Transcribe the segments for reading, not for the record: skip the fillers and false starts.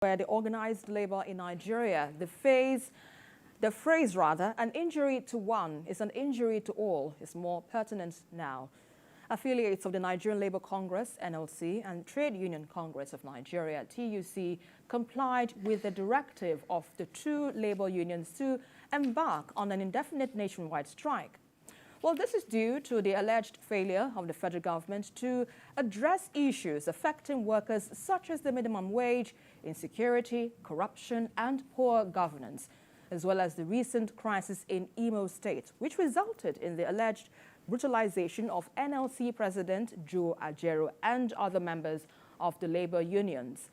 where the organized labor in Nigeria, the phrase, an injury to one is an injury to all, is more pertinent now. Affiliates of the Nigerian Labour Congress, NLC, and Trade Union Congress of Nigeria, TUC, complied with the directive of the two labor unions to embark on an indefinite nationwide strike. Well, this is due to the alleged failure of the federal government to address issues affecting workers such as the minimum wage, insecurity, corruption, and poor governance, as well as the recent crisis in Imo State, which resulted in the alleged brutalization of NLC President Joe Ajaero and other members of the labor unions.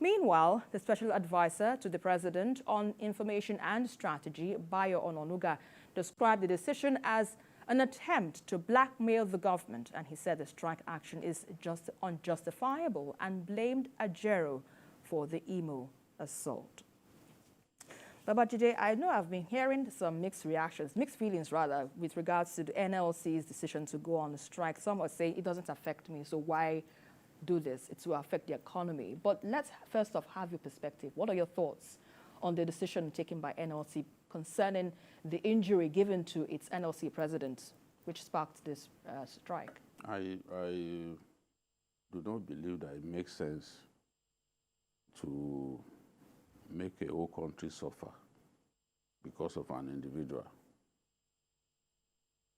Meanwhile, the special advisor to the president on information and strategy, Bayo Ononuga, described the decision as an attempt to blackmail the government, and he said the strike action is just unjustifiable and blamed Ajaero for the Imo assault. Babajide, I know I've been hearing some mixed feelings rather, with regards to the NLC's decision to go on a strike. Some are saying it doesn't affect me, so why do this? It will affect the economy. But let's first off have your perspective. What are your thoughts on the decision taken by NLC concerning the injury given to its NLC president, which sparked this strike? I do not believe that it makes sense to make a whole country suffer because of an individual.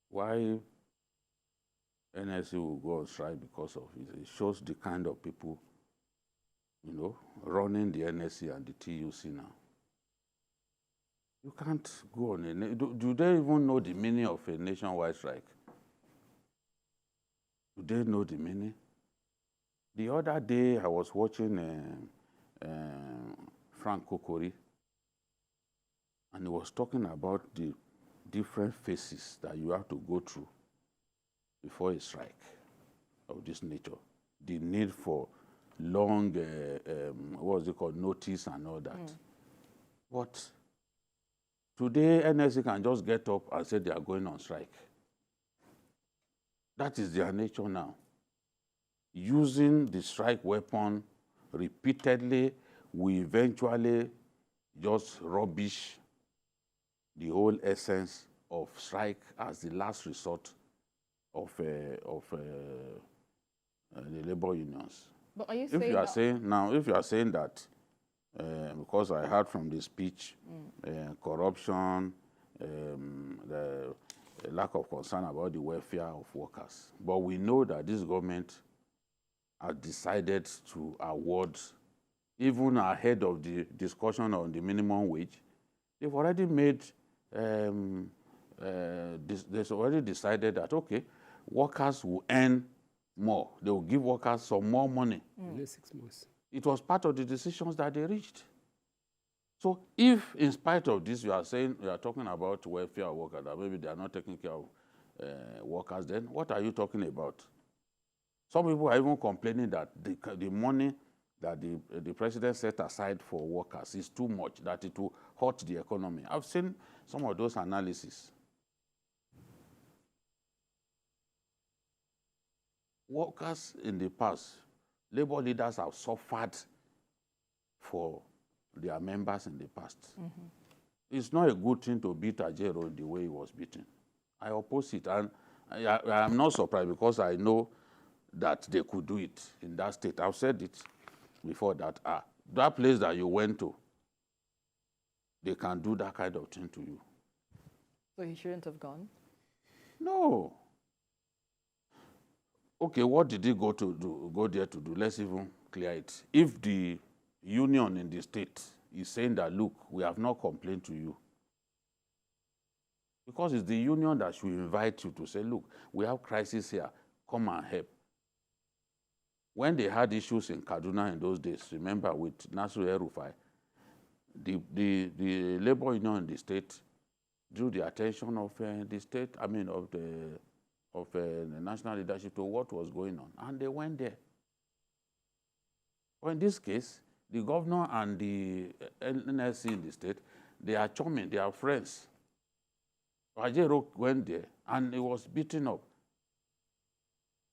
Why NLC will go on strike because of it? It shows the kind of people, running the NLC and the TUC now. You can't go on do they even know the meaning of a nationwide strike? Do they know the meaning? The other day, I was watching Frank Kokori, and he was talking about the different phases that you have to go through before a strike of this nature. The need for long, notice and all that. But today, NLC can just get up and say they are going on strike. That is their nature now. Using the strike weapon repeatedly will eventually just rubbish the whole essence of strike as the last resort of the labor unions. But are you if you are saying that, because I heard from the speech, corruption, the lack of concern about the welfare of workers. But we know that this government has decided to award, even ahead of the discussion on the minimum wage, they've already made, they've already decided that, okay, workers will earn more. They will give workers some more money. Only 6 months. It was part of the decisions that they reached. So if, in spite of this, you are talking about welfare workers, that maybe they are not taking care of workers, then what are you talking about? Some people are even complaining that the money that the president set aside for workers is too much, that it will hurt the economy. I've seen some of those analyses. Workers in the past, labor leaders have suffered for their members in the past. It's not a good thing to beat Ajaero the way he was beaten. I oppose it, and I am not surprised because I know that they could do it in that state. I've said it before that that place that you went to, they can do that kind of thing to you. So he shouldn't have gone? No. Okay, what did he go there to do? Let's even clear it. If the union in the state is saying that, look, we have not complained to you, because it's the union that should invite you to say, look, we have crisis here, come and help. When they had issues in Kaduna in those days, remember, with Nasir El-Rufai, the labor union in the state drew the attention of the state, of the national leadership to what was going on, and they went there. Well, in this case, the governor and the NLC in the state, they are chummy, they are friends. Ajaero went there, and he was beaten up.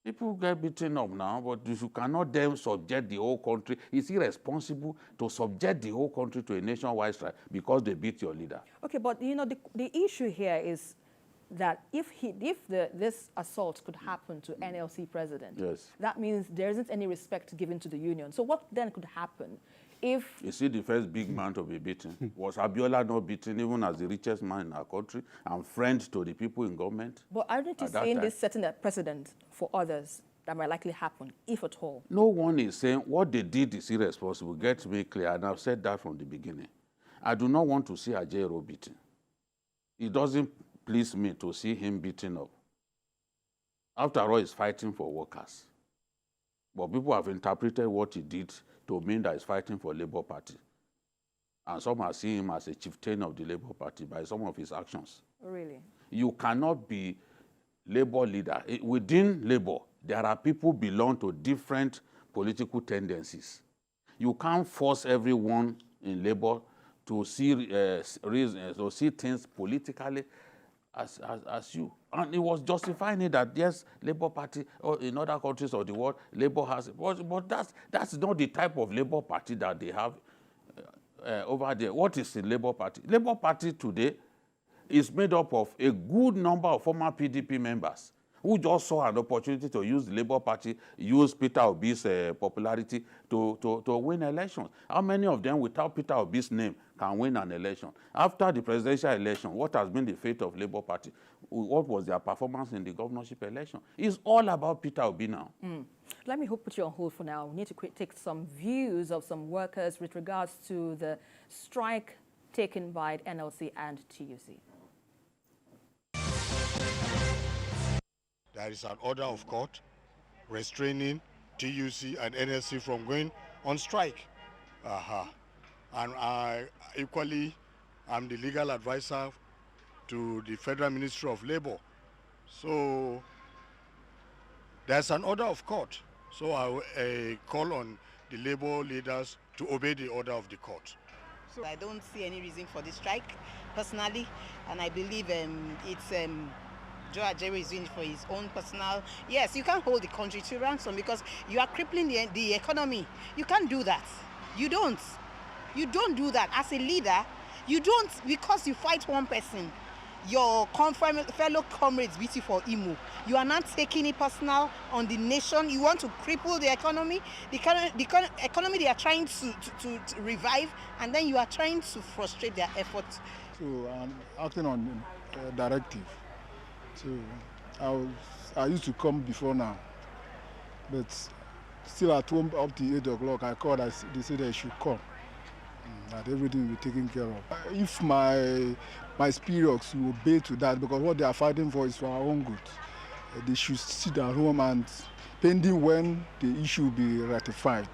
People get beaten up now, but you cannot then subject the whole country. It's irresponsible to subject the whole country to a nationwide strike because they beat your leader. Okay, but you know, the issue here is that if this assault could happen to NLC president, yes, that means there isn't any respect given to the union. So what then could happen if... You see, the first big man to be beaten was Abiola, not beaten even as the richest man in our country and friend to the people in government. But aren't you saying this setting a precedent for others that might likely happen, if at all? No one is saying what they did is irresponsible. Get me clear, and I've said that from the beginning. I do not want to see Ajaero beaten. It doesn't please me to see him beaten up. After all, he's fighting for workers. But people have interpreted what he did to mean that he's fighting for Labour Party. And some are seeing him as a chieftain of the Labour Party by some of his actions. Really? You cannot be Labour leader. Within Labour, there are people who belong to different political tendencies. You can't force everyone in Labour to see reasons, to see things politically as you. And it was justifying it that, yes, Labour Party, or in other countries of the world, Labour has, but that's not the type of Labour Party that they have over there. What is the Labour Party? Labour Party today is made up of a good number of former PDP members who just saw an opportunity to use the Labour Party, use Peter Obi's popularity to win elections. How many of them, without Peter Obi's name, can win an election? After the presidential election, what has been the fate of Labour Party? What was their performance in the governorship election? It's all about Peter Obi now. Let me put you on hold for now. We need to take some views of some workers with regards to the strike taken by NLC and TUC. There is an order of court restraining TUC and NLC from going on strike. And I equally am the legal advisor to the Federal Ministry of Labor. So there's an order of court. So I call on the labor leaders to obey the order of the court. So I don't see any reason for the strike personally, and I believe it's Joe Ajaero is doing it for his own personal. Yes, you can't hold the country to ransom because you are crippling the economy. You can't do that. You don't. You don't do that. As a leader, you don't, because you fight one person. Your fellow comrades beat you for Imo. You are not taking it personal on the nation. You want to cripple the economy. The economy they are trying to revive, and then you are trying to frustrate their efforts. So I'm acting on a directive. So I used to come before now, but still at home up to 8 o'clock, I called, they said I should come, that everything will be taken care of. If my spirits will obey to that, because what they are fighting for is for our own good. They should sit at home and pending when the issue will be ratified.